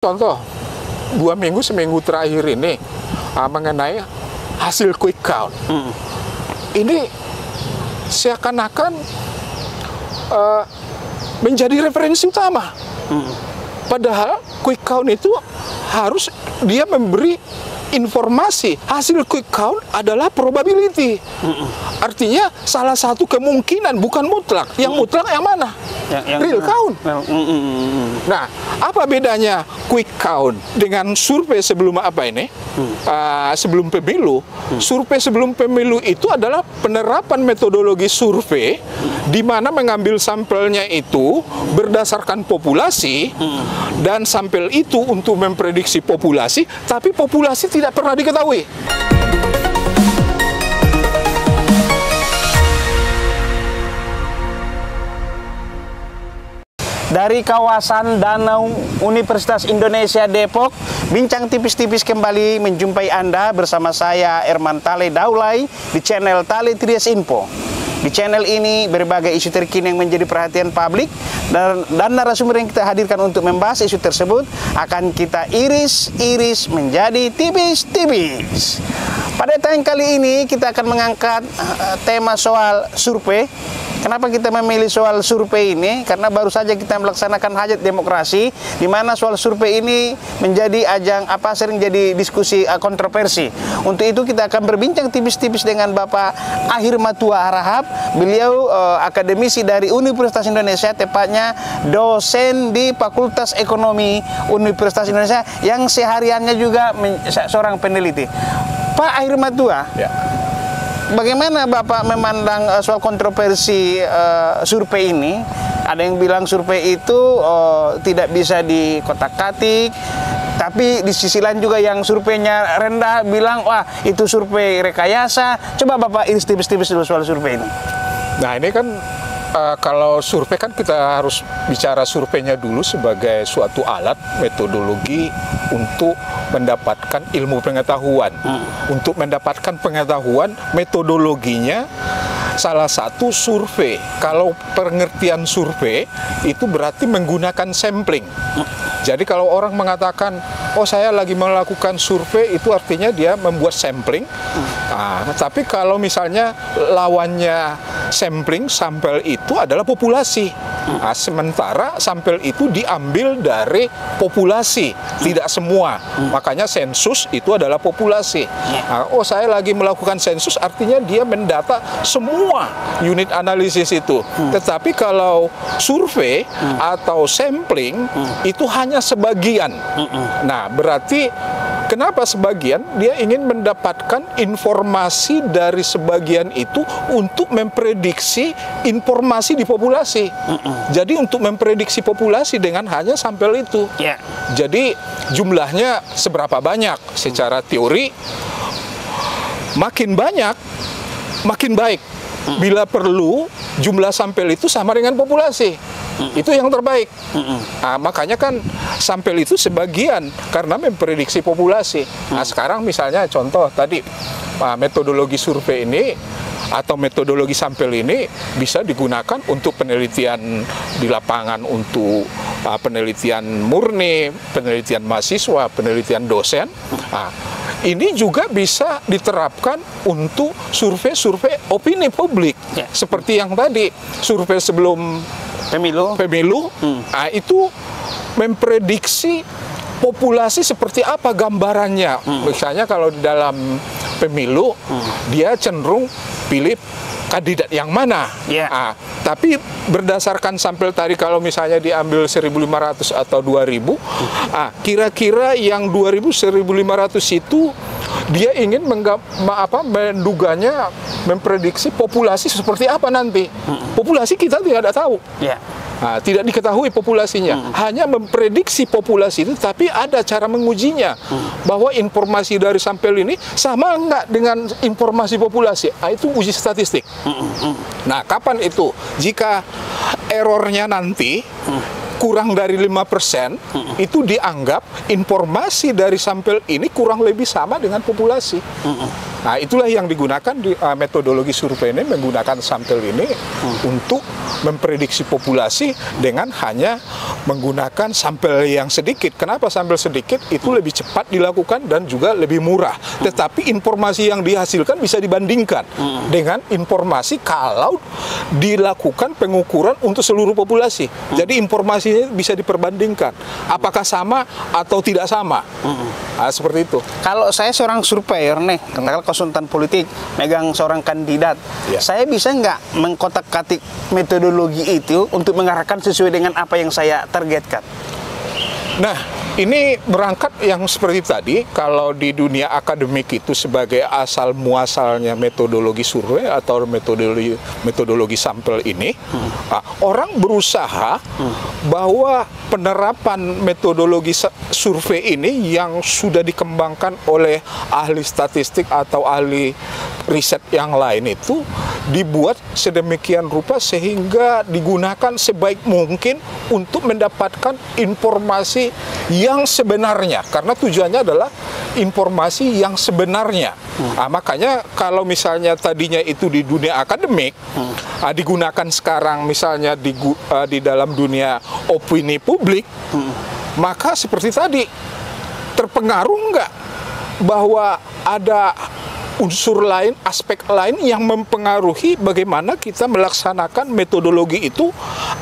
Contoh, 2 minggu seminggu terakhir ini mengenai hasil quick count. Ini seakan-akan menjadi referensi utama. Padahal quick count itu harus dia memberi informasi. Hasil quick count adalah probability. Artinya salah satu kemungkinan, bukan mutlak. Yang mutlak yang mana? Yang real count. Nah, apa bedanya quick count dengan survei sebelum apa ini? Sebelum pemilu. Survei sebelum pemilu itu adalah penerapan metodologi survei di mana mengambil sampelnya itu berdasarkan populasi dan sampel itu untuk memprediksi populasi, tapi populasi tidak pernah diketahui. Dari kawasan Danau Universitas Indonesia Depok, bincang tipis-tipis kembali menjumpai Anda bersama saya Erman Tale Daulay di channel Tale Trias Info. Di channel ini berbagai isu terkini yang menjadi perhatian publik dan narasumber yang kita hadirkan untuk membahas isu tersebut akan kita iris-iris menjadi tipis-tipis. Pada tayang kali ini kita akan mengangkat tema soal survei. Kenapa kita memilih soal survei ini? Karena baru saja kita melaksanakan hajat demokrasi, di mana soal survei ini menjadi ajang sering jadi diskusi kontroversi. Untuk itu kita akan berbincang tipis-tipis dengan Bapak Ahir Matua Harahap. Beliau akademisi dari Universitas Indonesia, tepatnya dosen di Fakultas Ekonomi Universitas Indonesia yang sehariannya juga seorang peneliti. Pak Ahir Matua. Ya. Bagaimana Bapak memandang soal kontroversi survei ini? Ada yang bilang survei itu tidak bisa dikotak-katik, tapi di sisi lain juga yang surveinya rendah bilang, wah itu survei rekayasa. Coba Bapak iris tipis-tipis dulu soal survei ini. Nah ini kan kalau survei kan kita harus bicara surveinya dulu sebagai suatu alat metodologi untuk mendapatkan ilmu pengetahuan. Untuk mendapatkan pengetahuan, metodologinya salah satu survei. Kalau pengertian survei itu berarti menggunakan sampling. Jadi kalau orang mengatakan, oh saya lagi melakukan survei, itu artinya dia membuat sampling. Tapi kalau misalnya lawannya sampling, sampel itu adalah populasi. Sementara sampel itu diambil dari populasi, tidak semua. Makanya sensus itu adalah populasi. Oh saya lagi melakukan sensus, artinya dia mendata semua unit analisis itu. Tetapi kalau survei atau sampling itu hanya sebagian. Nah, berarti kenapa sebagian? Dia ingin mendapatkan informasi dari sebagian itu untuk memprediksi informasi di populasi. Jadi untuk memprediksi populasi dengan hanya sampel itu. Jadi jumlahnya seberapa banyak? Secara teori makin banyak makin baik. Bila perlu jumlah sampel itu sama dengan populasi. Itu yang terbaik. Makanya kan sampel itu sebagian karena memprediksi populasi. Nah sekarang misalnya contoh tadi metodologi survei ini atau metodologi sampel ini bisa digunakan untuk penelitian di lapangan, untuk penelitian murni, penelitian mahasiswa, penelitian dosen. Ini juga bisa diterapkan untuk survei-survei opini publik. Seperti yang tadi, survei sebelum pemilu itu memprediksi populasi seperti apa gambarannya. Misalnya kalau di dalam pemilu, dia cenderung pilih kandidat yang mana. Tapi berdasarkan sampel tadi, kalau misalnya diambil 1.500 atau 2.000, kira-kira yang 2.000, 1.500 itu dia ingin menduganya, memprediksi populasi seperti apa nanti. Populasi kita tidak tahu. Tidak diketahui populasinya, hanya memprediksi populasi itu, tapi ada cara mengujinya bahwa informasi dari sampel ini sama enggak dengan informasi populasi. Itu uji statistik. Nah, kapan itu? Jika errornya nanti kurang dari 5%, itu dianggap informasi dari sampel ini kurang lebih sama dengan populasi. Nah, itulah yang digunakan di metodologi survei ini, menggunakan sampel ini untuk memprediksi populasi dengan hanya menggunakan sampel yang sedikit. Kenapa sampel sedikit? Itu lebih cepat dilakukan dan juga lebih murah. Tetapi informasi yang dihasilkan bisa dibandingkan dengan informasi kalau dilakukan pengukuran untuk seluruh populasi. Jadi informasinya bisa diperbandingkan. Apakah sama atau tidak sama? Nah, seperti itu. Kalau saya seorang surveyor nih, katakanlah konsultan politik, megang seorang kandidat, saya bisa nggak mengkotak-katik metodologi itu untuk mengarahkan sesuai dengan apa yang saya targetkan? Nah, ini berangkat yang seperti tadi, kalau di dunia akademik itu sebagai asal muasalnya metodologi survei atau metodologi sampel ini, orang berusaha bahwa penerapan metodologi survei ini yang sudah dikembangkan oleh ahli statistik atau ahli riset yang lain itu dibuat sedemikian rupa sehingga digunakan sebaik mungkin untuk mendapatkan informasi yang sebenarnya, karena tujuannya adalah informasi yang sebenarnya. Nah, makanya kalau misalnya tadinya itu di dunia akademik, digunakan sekarang misalnya di dalam dunia opini publik, maka seperti tadi, terpengaruh nggak bahwa ada unsur lain, aspek lain yang mempengaruhi bagaimana kita melaksanakan metodologi itu,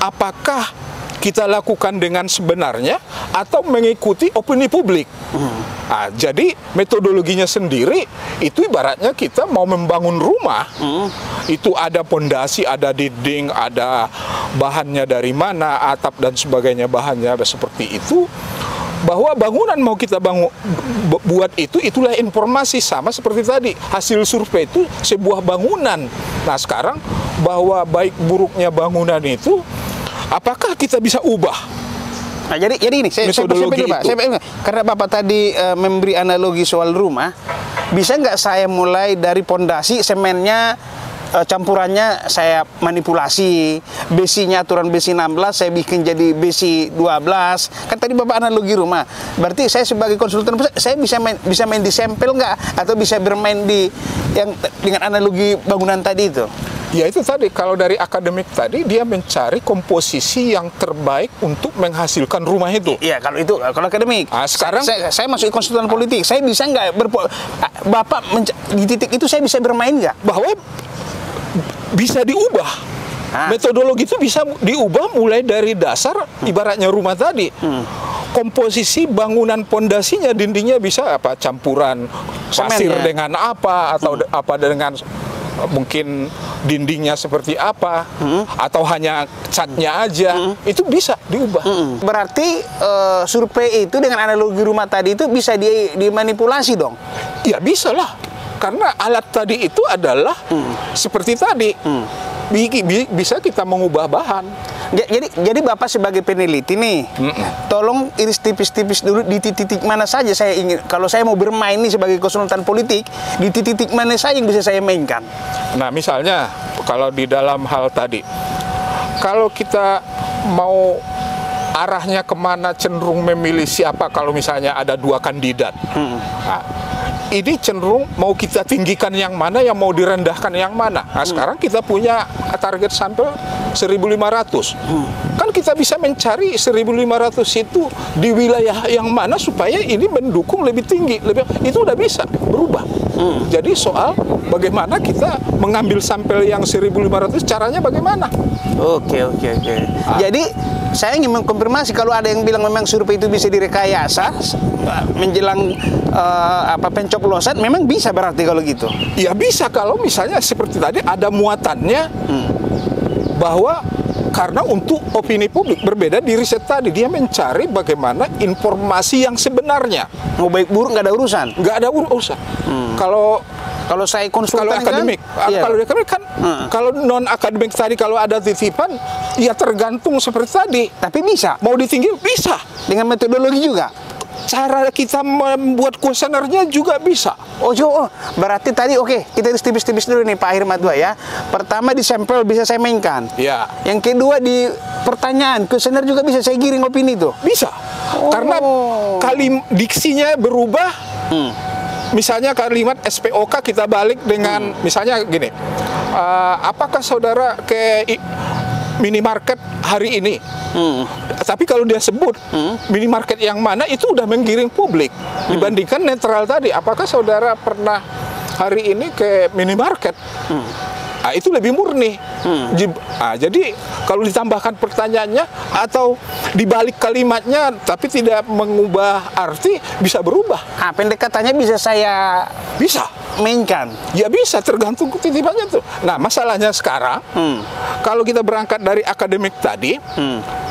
apakah kita lakukan dengan sebenarnya atau mengikuti opini publik. Nah, jadi metodologinya sendiri itu ibaratnya kita mau membangun rumah, itu ada pondasi, ada dinding, ada bahannya dari mana, atap dan sebagainya, bahannya seperti itu. Bahwa bangunan mau kita buat itu, itulah informasi, sama seperti tadi hasil survei itu sebuah bangunan. Nah, sekarang bahwa baik buruknya bangunan itu, apakah kita bisa ubah? Nah, jadi ini saya karena Bapak tadi memberi analogi soal rumah, bisa nggak saya mulai dari pondasi, semennya campurannya saya manipulasi, besinya aturan besi 16 saya bikin jadi besi 12. Kan tadi Bapak analogi rumah. Berarti saya sebagai konsultan saya bisa main di sampel nggak, atau bisa bermain di yang dengan analogi bangunan tadi itu? Ya, itu tadi, kalau dari akademik tadi dia mencari komposisi yang terbaik untuk menghasilkan rumah itu. Iya, kalau akademik. Nah, sekarang saya masuk konsultan politik, saya bisa nggak Bapak di titik itu saya bisa bermain nggak? Bahwa bisa diubah. Metodologi itu bisa diubah mulai dari dasar, ibaratnya rumah tadi. Komposisi bangunan pondasinya, dindingnya bisa apa? Campuran pasir dengan apa, atau apa dengan mungkin dindingnya seperti apa, atau hanya catnya aja, itu bisa diubah. Berarti survei itu dengan analogi rumah tadi itu bisa dimanipulasi dong? Ya, bisa lah. Karena alat tadi itu adalah seperti tadi, bisa kita mengubah bahan. Jadi Bapak sebagai peneliti nih, tolong iris tipis-tipis dulu di titik mana saja saya ingin, kalau saya mau bermain nih sebagai konsultan politik, di titik mana saja yang bisa saya mainkan. Nah, misalnya kalau di dalam hal tadi, kalau kita mau arahnya kemana, cenderung memilih siapa, kalau misalnya ada dua kandidat, nah, ini cenderung mau kita tinggikan yang mana, yang mau direndahkan yang mana. Nah, sekarang kita punya target sampel 1.500. Kan kita bisa mencari 1.500 itu di wilayah yang mana supaya ini mendukung lebih tinggi, itu udah bisa berubah. Jadi soal bagaimana kita mengambil sampel yang 1.500, caranya bagaimana? Oke. Jadi saya ingin mengkonfirmasi, kalau ada yang bilang memang survei itu bisa direkayasa menjelang pencoblosan, memang bisa berarti kalau gitu? Ya, bisa kalau misalnya seperti tadi ada muatannya bahwa karena untuk opini publik berbeda di riset tadi, dia mencari bagaimana informasi yang sebenarnya. Mau baik buruk nggak ada urusan? Nggak ada urusan. Kalau saya konsultan, kalau akademik, kalau akademik kan, kalau non akademik tadi kalau ada titipan, ya tergantung seperti tadi. Tapi bisa, mau ditinggi bisa dengan metodologi juga. Cara kita membuat kuesionernya juga bisa. Berarti tadi kita tipis-tipis dulu nih Pak Hirmat ya. Pertama di sampel bisa saya mainkan. Ya. Yang kedua di pertanyaan, kuesioner juga bisa saya giring opini itu. Bisa. Karena diksinya berubah. misalnya kalimat SPOK kita balik dengan misalnya gini, apakah saudara ke minimarket hari ini? Tapi kalau dia sebut minimarket yang mana, itu udah menggiring publik. Dibandingkan netral tadi, apakah saudara pernah hari ini ke minimarket? Nah, itu lebih murni. Jadi kalau ditambahkan pertanyaannya atau dibalik kalimatnya tapi tidak mengubah arti, bisa berubah. Pendekatannya bisa saya mainkan. Ya bisa, tergantung titipannya tuh. Nah, masalahnya sekarang kalau kita berangkat dari akademik tadi,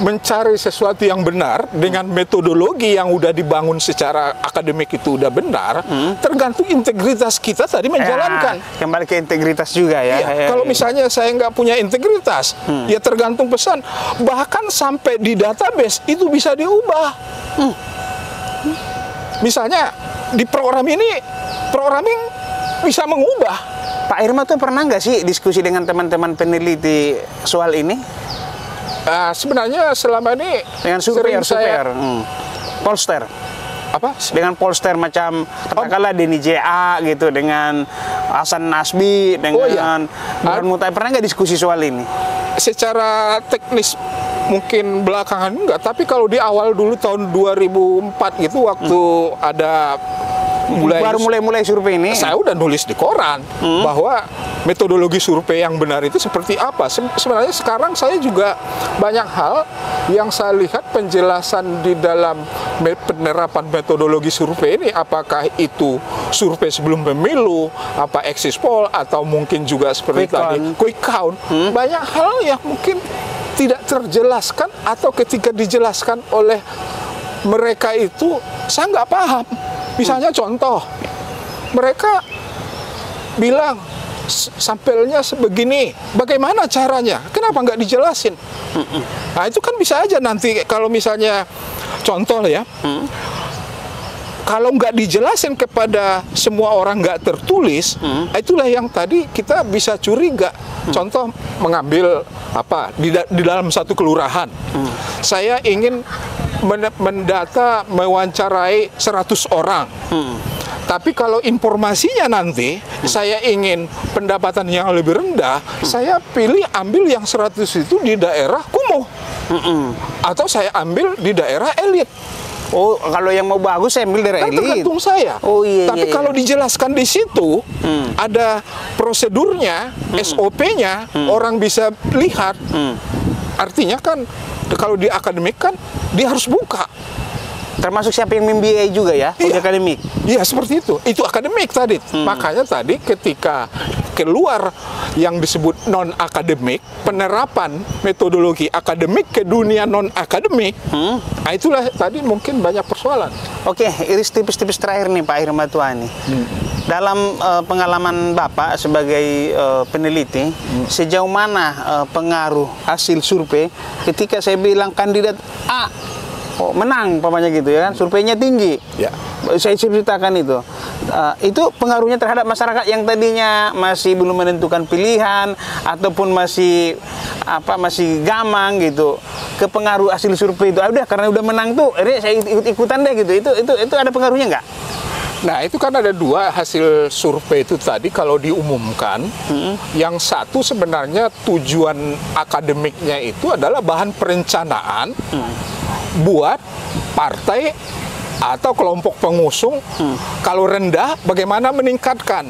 mencari sesuatu yang benar dengan metodologi yang udah dibangun secara akademik itu udah benar, tergantung integritas kita tadi menjalankan. Kembali ke integritas juga ya. Iya. Kalau misalnya saya nggak punya integritas, ya tergantung pesan. Bahkan sampai di database itu bisa diubah. Misalnya di programming bisa mengubah. Pak Irma tuh pernah nggak sih diskusi dengan teman-teman peneliti soal ini? Sebenarnya selama ini Dengan surveyor, polster. Apa? Dengan polster macam katakanlah Denny JA gitu, dengan Hasan Nasbi, dengan Burhan Mutahir. Pernah nggak diskusi soal ini? Secara teknis mungkin belakangan enggak, tapi kalau di awal dulu tahun 2004 gitu waktu ada mulai survei ini, saya udah nulis di koran bahwa metodologi survei yang benar itu seperti apa. Sebenarnya sekarang saya juga banyak hal yang saya lihat penjelasan di dalam penerapan metodologi survei ini, apakah itu survei sebelum pemilu, apa exit poll, atau mungkin juga seperti quick count. Banyak hal yang mungkin tidak terjelaskan, atau ketika dijelaskan oleh mereka itu saya nggak paham. Misalnya contoh, mereka bilang sampelnya sebegini, bagaimana caranya? Kenapa nggak dijelasin? Nah, itu kan bisa aja nanti kalau misalnya contoh ya, kalau nggak dijelasin kepada semua orang, nggak tertulis, itulah yang tadi kita bisa curiga. Contoh, mengambil apa di dalam satu kelurahan, saya ingin mendata mewawancarai 100 orang. Tapi kalau informasinya nanti saya ingin pendapatan yang lebih rendah, saya ambil yang 100 itu di daerah kumuh. Atau saya ambil di daerah elit. Oh, kalau yang mau bagus saya ambil daerah elit. Tergantung saya. Oh iya. Tapi kalau dijelaskan di situ, ada prosedurnya, SOP-nya, orang bisa lihat. Artinya kan kalau di akademik kan dia harus buka. Termasuk siapa yang MBA juga ya, di akademik. Iya, seperti itu. Itu akademik tadi. Makanya tadi ketika keluar yang disebut non-akademik, penerapan metodologi akademik ke dunia non-akademik, nah itulah tadi mungkin banyak persoalan. Oke, iris tipis-tipis terakhir nih Pak Irma Tuani. Dalam pengalaman Bapak sebagai peneliti, sejauh mana pengaruh hasil survei ketika saya bilang kandidat A menang, pamannya gitu ya kan, surveinya tinggi. Ya. Saya ceritakan itu pengaruhnya terhadap masyarakat yang tadinya masih belum menentukan pilihan ataupun masih gamang gitu, ke pengaruh hasil survei itu. Udah karena udah menang tuh, ini saya ikut-ikutan deh gitu. Itu ada pengaruhnya nggak? Nah, itu kan ada dua hasil survei itu tadi kalau diumumkan. Yang satu sebenarnya tujuan akademiknya itu adalah bahan perencanaan buat partai atau kelompok pengusung. Kalau rendah, bagaimana meningkatkan.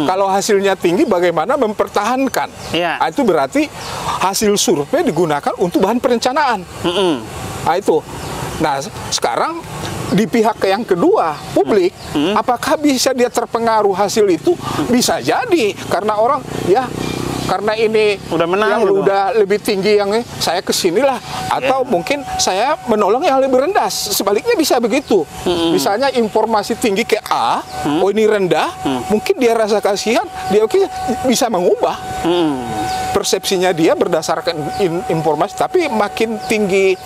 Kalau hasilnya tinggi, bagaimana mempertahankan. Nah, itu berarti hasil survei digunakan untuk bahan perencanaan. Nah, itu. Nah, sekarang di pihak yang kedua, publik, apakah bisa dia terpengaruh hasil itu? Bisa jadi, karena orang karena ini udah menang, yang udah lebih tinggi yang saya kesinilah, atau mungkin saya menolong yang lebih rendah. Sebaliknya bisa begitu. Misalnya informasi tinggi ke A, oh ini rendah, mungkin dia rasa kasihan, dia bisa mengubah persepsinya dia berdasarkan informasi. Tapi makin tinggi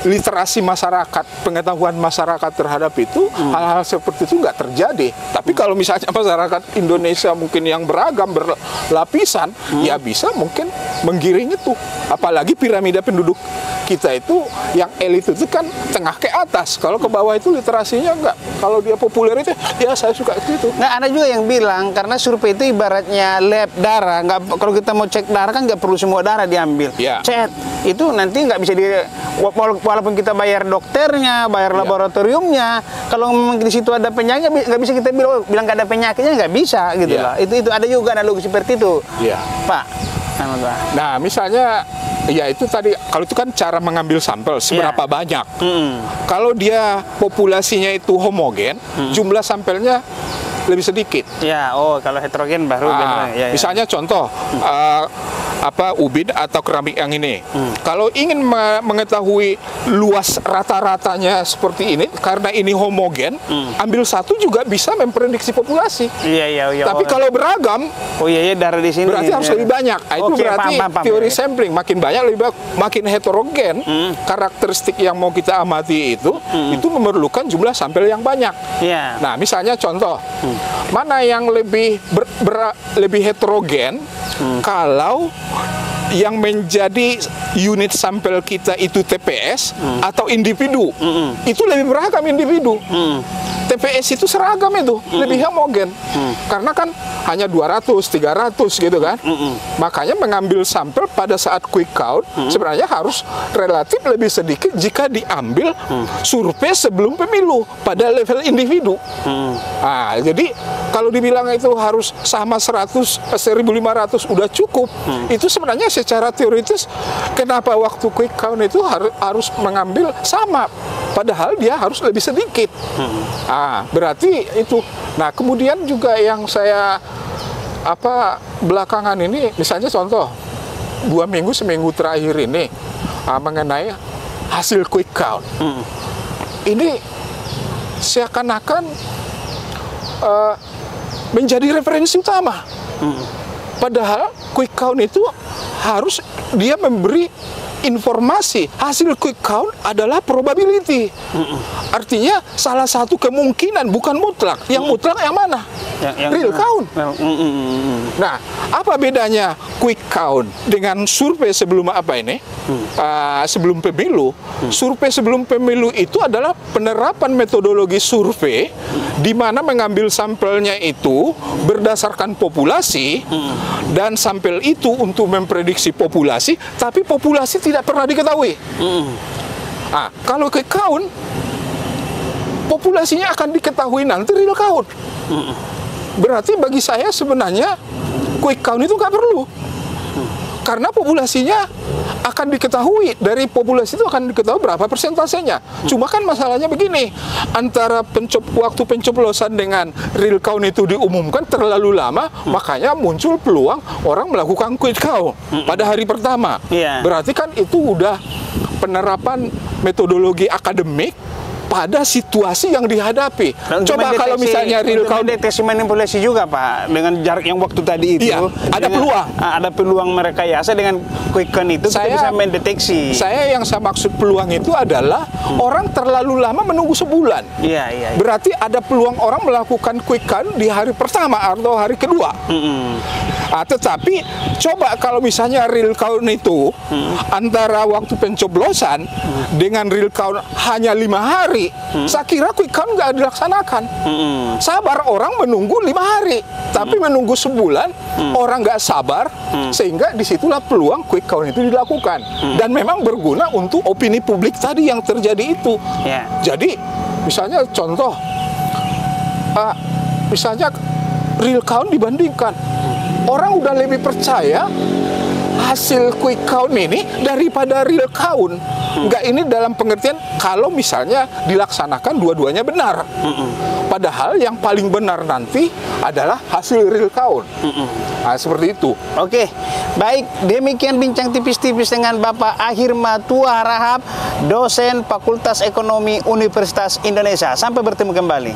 literasi masyarakat, pengetahuan masyarakat terhadap itu, hal-hal seperti itu nggak terjadi. Tapi kalau misalnya masyarakat Indonesia mungkin yang beragam, berlapisan, ya bisa mungkin menggiring itu. Apalagi piramida penduduk kita itu yang elit itu kan tengah ke atas. Kalau ke bawah itu literasinya enggak. Kalau dia populer itu, ya saya suka itu. Nah, ada juga yang bilang karena survei itu ibaratnya lab darah. Nggak, kalau kita mau cek darah kan nggak perlu semua darah diambil. Ya. Cek itu nanti nggak bisa walaupun kita bayar dokternya, bayar laboratoriumnya. Kalau memang di situ ada penyakit, nggak bisa kita bilang nggak ada penyakitnya, nggak bisa gitu lah. Itu ada juga analogi seperti itu, Pak. Nah, misalnya, ya itu tadi, kalau itu kan cara mengambil sampel, seberapa banyak. Kalau dia populasinya itu homogen, jumlah sampelnya lebih sedikit. Ya, kalau heterogen baru. Misalnya contoh, ubin atau keramik yang ini. Kalau ingin mengetahui luas rata-ratanya seperti ini, karena ini homogen, ambil satu juga bisa memprediksi populasi. Iya. Tapi kalau beragam, darah di sini. Berarti harus lebih banyak. Itu berarti teori sampling makin banyak makin heterogen. Karakteristik yang mau kita amati itu memerlukan jumlah sampel yang banyak. Nah, misalnya contoh, mana yang lebih lebih heterogen kalau yang menjadi unit sampel kita itu TPS atau individu. Itu lebih beragam individu. TPS itu seragam itu, lebih homogen. Karena kan hanya 200, 300 gitu kan. Makanya mengambil sampel pada saat quick count sebenarnya harus relatif lebih sedikit jika diambil survei sebelum pemilu pada level individu. Nah, jadi kalau dibilang itu harus sama 100, 1.500 udah cukup. Itu sebenarnya secara teoritis kenapa waktu quick count itu harus mengambil sama, padahal dia harus lebih sedikit. Berarti itu. Nah, kemudian juga yang saya belakangan ini, misalnya contoh 2 minggu seminggu terakhir ini mengenai hasil quick count. Ini seakan-akan menjadi referensi utama. Padahal quick count itu harus dia memberi informasi. Hasil quick count adalah probability. Artinya salah satu kemungkinan, bukan mutlak. Yang mutlak yang mana? Real count. Nah, apa bedanya quick count dengan survei sebelum sebelum pemilu? Survei sebelum pemilu itu adalah penerapan metodologi survei di mana mengambil sampelnya itu berdasarkan populasi dan sampel itu untuk memprediksi populasi, tapi populasi tidak pernah diketahui. Kalau quick count, populasinya akan diketahui nanti real count. Berarti bagi saya sebenarnya quick count itu nggak perlu. Karena populasinya akan diketahui, dari populasi itu akan diketahui berapa persentasenya. Cuma kan masalahnya begini, antara waktu pencoblosan dengan real count itu diumumkan terlalu lama, makanya muncul peluang orang melakukan quick count pada hari pertama. Berarti kan itu udah penerapan metodologi akademik pada situasi yang dihadapi. Coba kalau misalnya real count, deteksi manipulasi juga, Pak, dengan jarak yang waktu tadi itu. Ada peluang. Ada peluang merekayasa dengan quick count itu kita bisa mendeteksi. Yang saya maksud peluang itu adalah orang terlalu lama menunggu sebulan. Berarti ada peluang orang melakukan quick count di hari pertama atau hari kedua. Tetapi coba kalau misalnya real count itu antara waktu pencoblosan dengan real count hanya 5 hari, saya kira quick count nggak dilaksanakan. Sabar orang menunggu 5 hari, tapi menunggu sebulan orang nggak sabar, sehingga disitulah peluang quick count itu dilakukan. Dan memang berguna untuk opini publik tadi yang terjadi itu. Jadi misalnya contoh, misalnya real count dibandingkan, orang udah lebih percaya hasil quick count ini daripada real count. Enggak, ini dalam pengertian kalau misalnya dilaksanakan dua-duanya benar. Padahal yang paling benar nanti adalah hasil real count. Seperti itu. Oke, baik. Demikian bincang tipis-tipis dengan Bapak Akhir Matua Rahab, dosen Fakultas Ekonomi Universitas Indonesia. Sampai bertemu kembali.